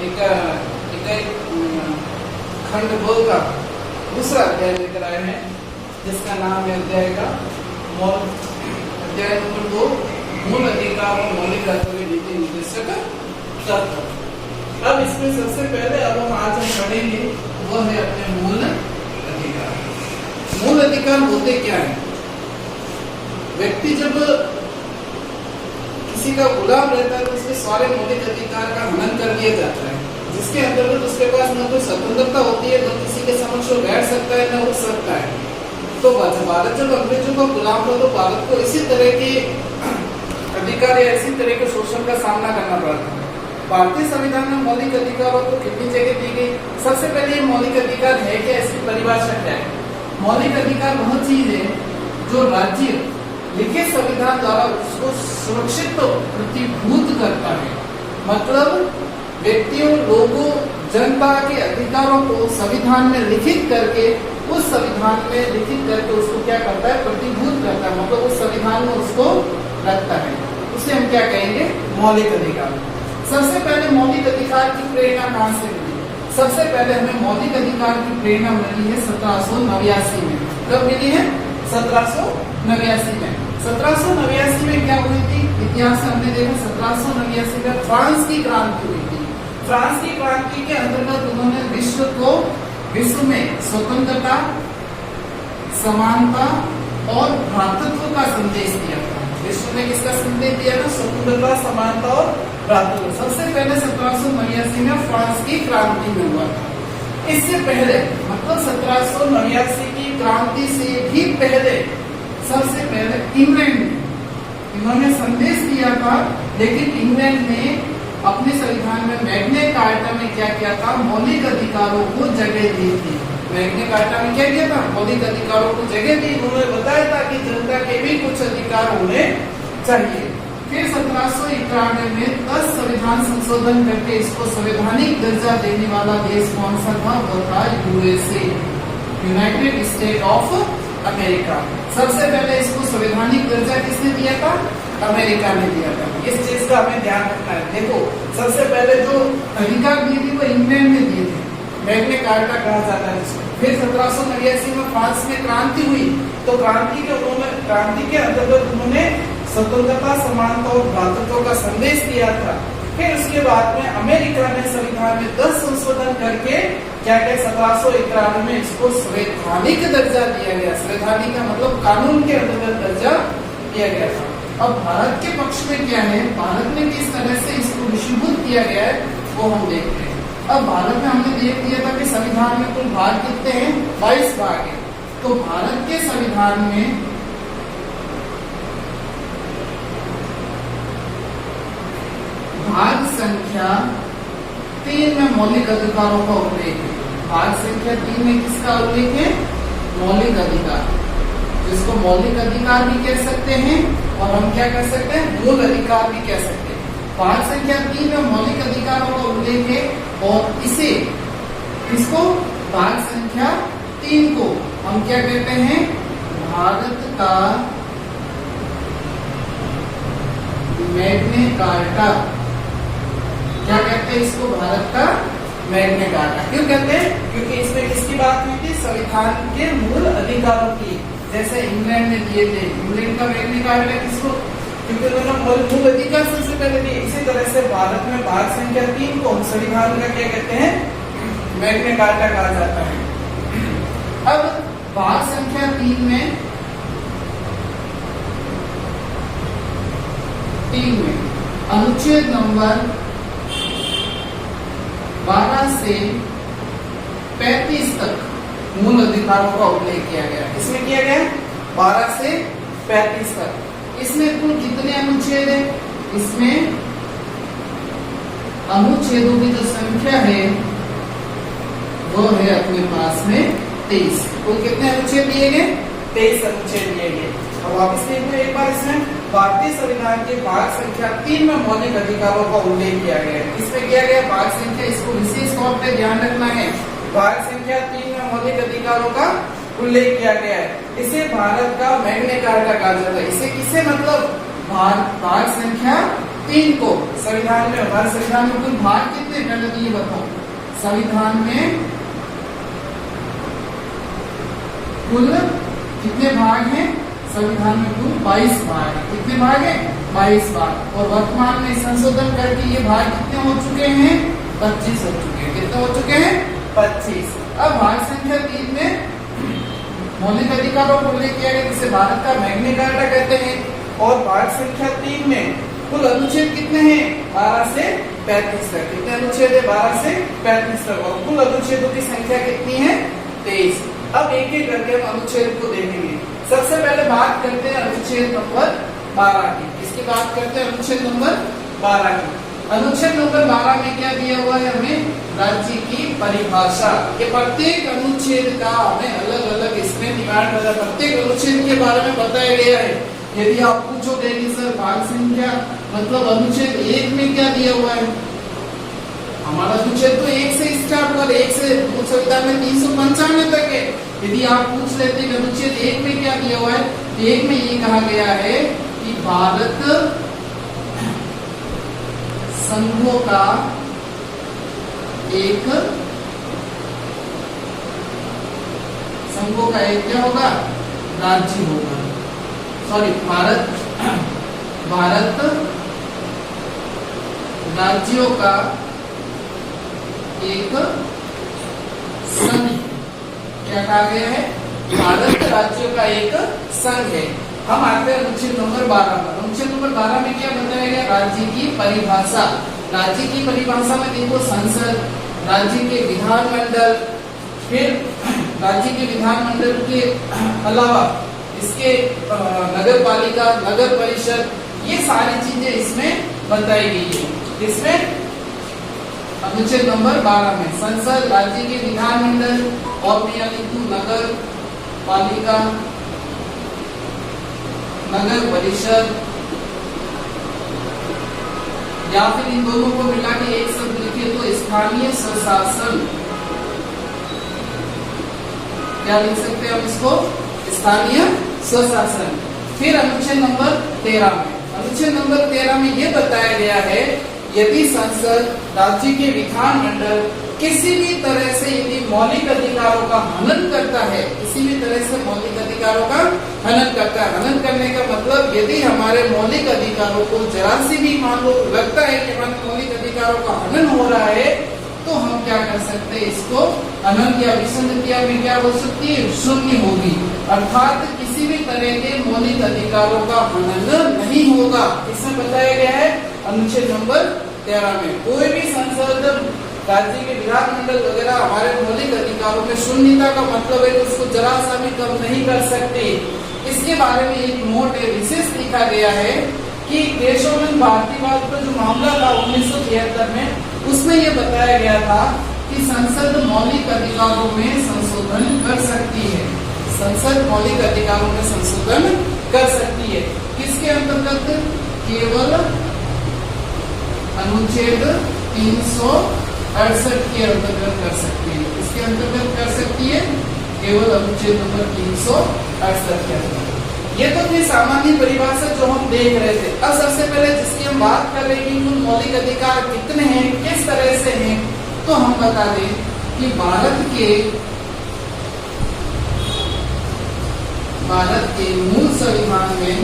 एक खंड 2 का दूसरा अध्याय लेकर आए हैं, जिसका नाम है अध्याय नंबर 2, मूल अधिकार और मौलिक कर्तव्य नीति निर्देशक तत्व। अब इसमें सबसे पहले आज हम पढ़ेंगे वह है अपने मूल अधिकार। मूल अधिकार होते क्या है? व्यक्ति जब किसी का गुलाम रहता है तो उसके सारे मौलिक अधिकार का हनन कर दिया जाता है, जिसके अंतर्गत उसके पास न तो स्वतंत्रता होती है, न किसी के समक्ष वो बैठ सकता है, न उठ सकता है। तो भारत जब अंग्रेजों का गुलाम था तो भारत को इसी तरह के अधिकार या इसी तरह के शोषण का सामना करना पड़ा था। भारतीय संविधान में मौलिक अधिकारों को कितनी जगह दी गई? सबसे पहले ये मौलिक अधिकार है क्या, इसकी परिभाषा क्या है? मौलिक अधिकार वह चीज है जो राज्य लिखित संविधान द्वारा उसको सुरक्षित प्रतिभूत करता है। मतलब व्यक्तियों, लोगों, जनता के अधिकारों को संविधान में लिखित करके, उस संविधान में लिखित करके उसको क्या करता है? प्रतिभूत करता है। मतलब उस संविधान में उसको रखता है। उसे हम क्या कहेंगे? मौलिक अधिकार। सबसे पहले मौलिक अधिकार की प्रेरणा कहां से मिली? सबसे पहले हमें मौलिक अधिकार की प्रेरणा मिली है 1789 में। कब मिली है? 1789 में। 1789 में क्या हुई थी? इतिहास से हमने देखा 1789 में फ्रांस की क्रांति हुई थी। फ्रांस की क्रांति के अंतर्गत उन्होंने विश्व में स्वतंत्रता, समानता और भ्रातृत्व का संदेश दिया था। विश्व में किसका संदेश दिया था? स्वतंत्रता, समानता और भ्रातृत्व। सबसे पहले 1789 में फ्रांस की क्रांति में हुआ था। इससे पहले मतलब 1789 की क्रांति से भी पहले सबसे पहले इंग्लैंड में इन्होंने संदेश दिया था, लेकिन इंग्लैंड ने अपने संविधान में मैग्ना कार्टा में क्या किया था? मौलिक अधिकारों को जगह दी थी। मैग्ना कार्टा में क्या किया था? मौलिक अधिकारों को जगह दी। उन्होंने बताया था कि जनता के भी कुछ अधिकार होने चाहिए। फिर 1791 में 10 संविधान संशोधन करके इसको संवैधानिक दर्जा देने वाला देश कौन सा था? वो था USA, United state of America. सबसे पहले इसको संवैधानिक दर्जा किसने दिया था? अमेरिका ने दिया था। इस चीज का हमें ध्यान रखना है। देखो, सबसे पहले जो अधिकार दिए थे वो इंग्लैंड में दिए थे, मैग्ना कार्टा कहा जाता है जिसको। फिर 1789 में फ्रांस में क्रांति हुई, तो क्रांति के अंतर्गत उन्होंने स्वतंत्रता, समानता और भ्रातृत्व का संदेश दिया था। फिर उसके बाद में अमेरिका ने संविधान में 10 संशोधन करके क्या क्या 1791 में इसको संवैधानिक दर्जा दिया गया। संवैधानिक का मतलब कानून के अंतर्गत दर्जा दिया गया था। अब भारत के पक्ष में क्या है? भारत में किस तरह से इसको विषयभूत किया गया है वो हम देखते हैं। अब भारत में हमने देख दिया था कि संविधान में कुल भाग कितने हैं? 22 भाग है। तो भारत के संविधान में भाग संख्या 3 में मौलिक अधिकारों का उल्लेख है। भाग संख्या 3 में किसका उल्लेख है? मौलिक अधिकार, जिसको मौलिक अधिकार भी कह सकते हैं और हम क्या कह सकते हैं? मूल अधिकार भी कह सकते हैं। भाग संख्या 3 में मौलिक अधिकारों का उल्लेख है और इसको भाग संख्या 3 को हम क्या कहते हैं? भारत का मैग्ना कार्टा। क्या कहते हैं इसको? भारत का मैग्ना कार्टा। क्यों कहते हैं? क्योंकि इसमें किसकी बात हुई थी? संविधान के मूल अधिकारों की। जैसे इंग्लैंड ने दिए थे, इंग्लैंड का मैग्ना कार्टा किसको? क्योंकि उन्होंने मूल अधिकार सबसे पहले दिए। इसी तरह से भारत में भाग संख्या 3 को संविधान का क्या कहते हैं? मैग्ना कार्टा कहा जाता है। अब भाग संख्या 3 में अनुच्छेद नंबर 12 से 35 तक मूल अधिकारों का उल्लेख किया गया। इसमें किया गया 12 से 35 तक। इसमें कुल कितने अनुच्छेद है? इसमें अनुच्छेदों की जो संख्या है वो है अपने पास में 23। कुल कितने अनुच्छेद दिए गए? 23 अनुच्छेद दिए गए। अब वापस देखो एक बार, इसमें भारतीय संविधान के भाग संख्या 3 में मौलिक अधिकारों का उल्लेख किया गया है। इसमें किया गया भाग संख्या, इसको विशेष तौर पे ध्यान रखना है। भाग संख्या 3 में मौलिक अधिकारों का उल्लेख किया गया है। इसे भारत का मैग्ना कार्टा कहा जाता है। इसे किसे मतलब भाग संख्या 3 को संविधान में, हमारे संविधान में कुल भाग कितने, पहले तो ये बताओ, संविधान में कुल कितने भाग हैं? संविधान में कुल 22 भाग हैं। कितने भाग हैं? 22 भाग। और वर्तमान में संशोधन करके ये भाग कितने हो चुके हैं? 25 हो चुके हैं। कितने हो चुके हैं? 25। अब भाग संख्या 3 में मौलिक अधिकारों को उल्लेख किया गया, जिसे भारत का मैग्ना कार्टा कहते हैं। और भाग संख्या 3 में कुल अनुच्छेद कितने हैं? 12 से 35 तक। कितने अनुच्छेद है? 12 से 35 तक। और कुल अनुच्छेदों की संख्या कितनी है? 23। अब एक एक करके हम अनुच्छेद को देखेंगे। सबसे पहले बात करते हैं अनुच्छेद नंबर 12 की। इसकी बात करते हैं अनुच्छेद नंबर 12 की। अनुच्छेद नंबर 12 में क्या दिया हुआ है हमें? राज्य की परिभाषा। ये प्रत्येक अनुच्छेद का हमें अलग अलग इसमें डिमांड है, प्रत्येक अनुच्छेद के बारे में बताया गया है। यदि आप पूछोगे कि सर भाग संख्या मतलब अनुच्छेद 1 में क्या दिया हुआ है? हमारा अनुच्छेद तो 1 से स्टार्ट हुआ, 1 से संविधान में 395 तक है। यदि आप पूछ लेते हैं अनुच्छेद 1 में क्या दिया हुआ है, 1 में ये कहा गया है कि भारत संघों का एक क्या होगा? राज्य होगा। सॉरी, भारत राज्यों का एक संघ। क्या कहा गया है? भारत राज्यों का एक संघ है। हम आते हैं अनुच्छेद नंबर 12 पर। अनुच्छेद नंबर 12 में क्या बताया गया? राज्य की परिभाषा। राज्य की परिभाषा में देखो, संसद, राज्य के विधानमंडल, फिर राज्य के विधानमंडल के अलावा इसके नगर पालिका, नगर परिषद, ये सारी चीजें इसमें बताई गई है। इसमें अनुच्छेद नंबर 12 में संसद, राज्य के विधानमंडल और मैं लिखूं नगर पालिका, नगर परिषद, या फिर इन दोनों को मिला के एक शब्द लिखे तो स्थानीय स्वशासन। क्या लिख सकते हैं हम इसको? स्थानीय स्वशासन। फिर अनुच्छेद नंबर 13 में, अनुच्छेद नंबर 13 में यह बताया गया है, यदि संसद, राज्य के विधानमंडल किसी भी तरह से यदि मौलिक अधिकारों का हनन करता है, किसी भी तरह से मौलिक अधिकारों का हनन करता है, हनन करने का मतलब यदि हमारे मौलिक अधिकारों को जरा सी भी मान लो लगता है कि हमारे मौलिक अधिकारों का हनन हो रहा है, तो हम क्या कर सकते हैं? इसको हनन या विसंगतियां में क्या हो सकती है? शून्य होगी। अर्थात किसी भी तरह के मौलिक अधिकारों का हनन नहीं होगा। इसमें बताया गया है अनुच्छेद नंबर 13 में। कोई भी संसद, राज्य के विधानमंडल वगैरह हमारे मौलिक अधिकारों में शून्यता का मतलब है कि उसको जरा सा भी कम नहीं कर सकते। इसके बारे में एक नोट विशेष लिखा गया है कि केशवानंद भारतीवाद का जो मामला था 1973 में, उसमें यह बताया गया था कि संसद मौलिक अधिकारों में संशोधन कर सकती है। संसद मौलिक अधिकारों में संशोधन कर सकती है। किसके अंतर्गत? केवल अनुच्छेद 368 के अंतर्गत कर सकती है। इसके अंतर्गत कर सकती है केवल अनुच्छेद नंबर 368 के अंतर्गत। ये तो थी सामान्य परिभाषा जो हम देख रहे थे। अब सबसे पहले जिसकी हम बात कर रहे हैं कि मौलिक अधिकार कितने हैं, किस तरह से हैं, तो हम बता दें कि भारत के मूल संविधान में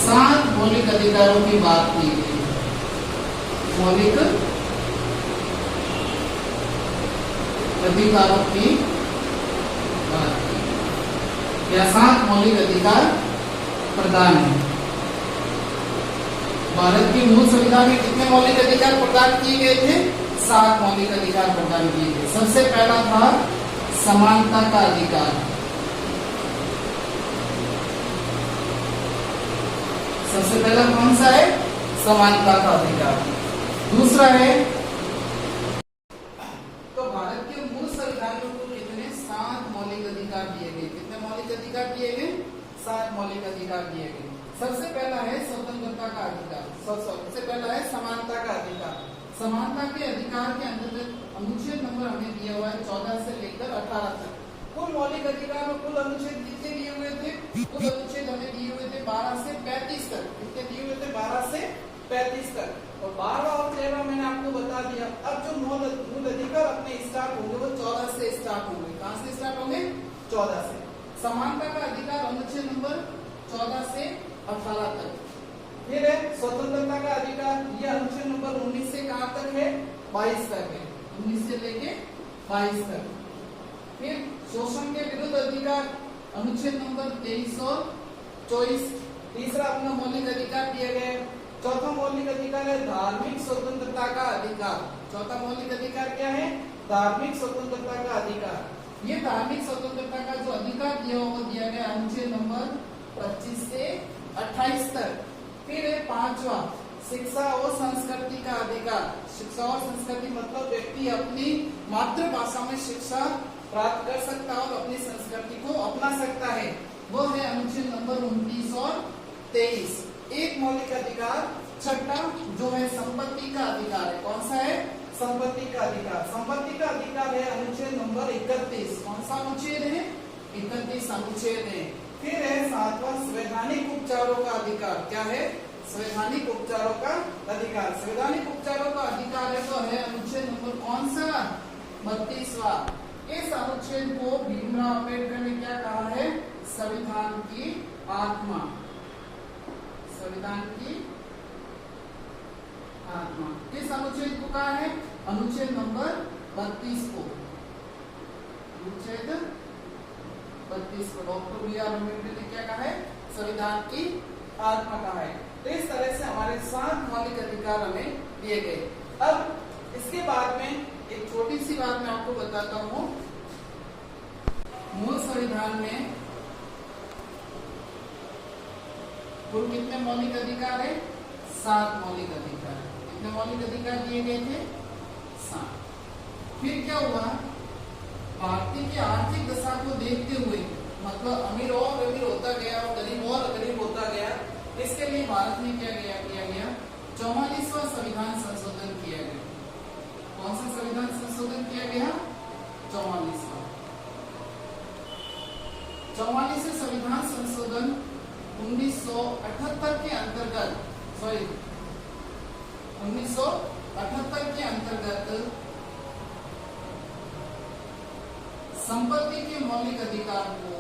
सात मौलिक अधिकारों की बात की गई। मौलिक अधिकारों की बात की, या 7 मौलिक अधिकार प्रदान है। भारत के मूल संविधान में कितने मौलिक अधिकार प्रदान किए गए थे? 7 मौलिक अधिकार प्रदान किए गए। सबसे पहला था समानता का अधिकार। सबसे पहला कौन सा है? समानता का अधिकार। दूसरा है, तो भारत के मूल संविधान में कुल कितने 7 मौलिक अधिकार दिए गए। कितने मौलिक अधिकार दिए गए? 7 मौलिक अधिकार दिए गए। सबसे पहला है स्वतंत्रता का अधिकार। सबसे पहला है समानता का अधिकार। समानता के अधिकार के अंतर्गत अनुच्छेद नंबर हमें दिया हुआ है 14 से लेकर 18 तक। कुल मौलिक अधिकार और कुल अनुच्छेद कितने दिए हुए थे? कुल 35 तक। और 12 और 13 मैंने आपको बता दिया। अब जो मूल अधिकार अपने स्टार्ट होंगे वो 14 से स्टार्ट होंगे। कहां से स्टार्ट होंगे? 14 से। समानता का अधिकार अनुच्छेद नंबर 14 से 18 तक। फिर है स्वतंत्रता का अधिकार, यह अनुच्छेद नंबर 19 से कहां तक है? 22 तक है। 19 से लेके 22 तक। फिर शोषण के विरुद्ध अधिकार अनुच्छेद नंबर 23 और 24। तीसरा अपना मौलिक अधिकार दिए गए। चौथा मौलिक अधिकार है धार्मिक स्वतंत्रता का अधिकार। चौथा मौलिक अधिकार क्या है? धार्मिक स्वतंत्रता का अधिकार। ये धार्मिक स्वतंत्रता का जो अधिकार दिया वो दिया गया अनुच्छेद नंबर 25 से 28 तक। फिर है पांचवा शिक्षा और संस्कृति का अधिकार। शिक्षा और संस्कृति मतलब व्यक्ति अपनी मातृभाषा में शिक्षा प्राप्त कर सकता है और अपनी संस्कृति को अपना सकता है। वो है अनुच्छेद नंबर 29 और 23। एक मौलिक अधिकार छठा जो है संपत्ति का अधिकार है। कौन सा है? संपत्ति का अधिकार। संपत्ति का अधिकार है अनुच्छेद नंबर 31। कौन सा अनुच्छेद है? 31 अनुच्छेद है। फिर है सातवां संवैधानिक उपचारों का अधिकार। क्या है? संवैधानिक उपचारों का अधिकार। संवैधानिक उपचारों का अधिकार है तो है अनुच्छेद नंबर कौन सा? 32वां। इस अनुच्छेद को भीमराव अम्बेडकर ने क्या कहा है? संविधान की आत्मा। संविधान की आत्मा किस अनुच्छेद को कहा है? अनुच्छेद नंबर 32 को। अनुच्छेद 32 को डॉक्टर बी आर अम्बेडकर ने क्या कहा है? संविधान की आत्मा कहा है। तो इस तरह से हमारे 7 मौलिक अधिकार हमें दिए गए। अब इसके बाद में एक छोटी सी बात मैं आपको बताता हूं। मूल संविधान में कुल कितने मौलिक अधिकार है? 7 मौलिक अधिकार। कितने मौलिक अधिकार दिए गए थे? 7। फिर क्या हुआ? भारतीय की आर्थिक दशा को देखते हुए मतलब अमीर और अमीर होता गया और गरीब और गरीब होता गया, इसके लिए भारत में क्या किया गया? 44वां संविधान संशोधन किया गया। कौन सा संविधान संशोधन किया गया? 44वां। 44वें संविधान संशोधन 1978 के अंतर्गत 1978 के अंतर्गत संपत्ति के मौलिक अधिकार को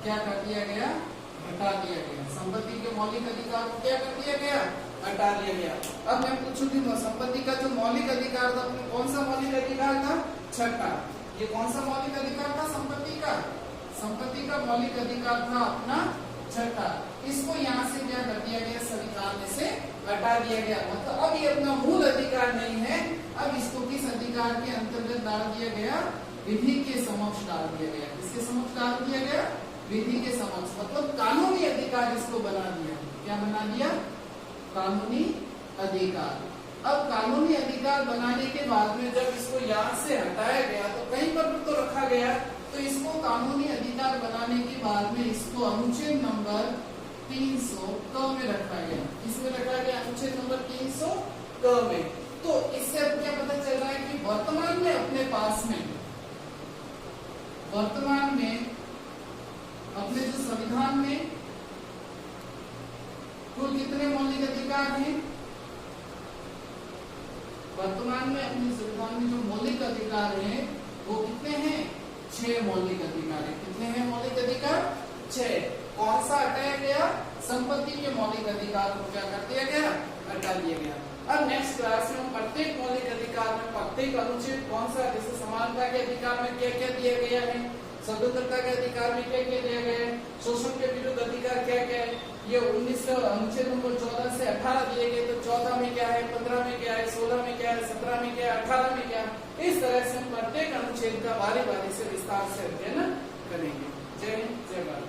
क्या कर दिया गया? हटा दिया गया। संपत्ति के मौलिक अधिकार को क्या कर दिया गया? हटा दिया गया। अब मैं पूछूंगी संपत्ति का जो मौलिक अधिकार था कौन सा मौलिक अधिकार था? छठा। ये कौन सा मौलिक अधिकार था? संपत्ति का। संपत्ति का मौलिक अधिकार था अपना छठा। इसको यहाँ से क्या कर दिया गया? संविधान में से हटा दिया गया। मतलब अब ये अपना मूल अधिकार नहीं है। अब इसको किस अधिकार के अंतर्गत डाल दिया गया? विधि के समक्ष डाल दिया गया। किसके समक्ष डाल दिया गया? विधि के समक्ष। मतलब कानूनी अधिकार इसको बना दिया। क्या बना दिया? कानूनी अधिकार। अब कानूनी अधिकार बनाने के बाद में जब इसको यहाँ से हटाया गया तो कहीं पर तो रखा गया, तो इसको कानूनी अधिकार बनाने के बाद में इसको अनुच्छेद नंबर 300 क में रखा गया। किसमें रखा गया? अनुच्छेद नंबर 300 क में। तो इससे अब क्या पता चल रहा है कि वर्तमान में अपने पास में अपने जो संविधान में कुल कितने मौलिक अधिकार हैं? वर्तमान में अपने संविधान में जो मौलिक अधिकार हैं वो कितने हैं? 6 मौलिक अधिकार है। कितने हैं मौलिक अधिकार? 6। कौन सा हटाया गया? संपत्ति के मौलिक अधिकार को क्या कर दिया गया? हटा दिया गया। अब नेक्स्ट क्लास में प्रत्येक मौलिक अधिकार में प्रत्येक अनुच्छेद कौन सा, जैसे समानता के अधिकार में क्या क्या दिया गया है, स्वतंत्रता के अधिकार में क्या क्या दिया गया है, शोषण के विरुद्ध अधिकार क्या क्या है, ये 19 अनुच्छेद नंबर 14 से 18 दिए गए। तो 14 में क्या है, 15 में क्या है, 16 में क्या है, 17 में क्या है, 18 में क्या है। इस तरह से हम प्रत्येक अनुच्छेद का बारी बारी से विस्तार से अध्ययन करेंगे। जय हिंद, जय भारत।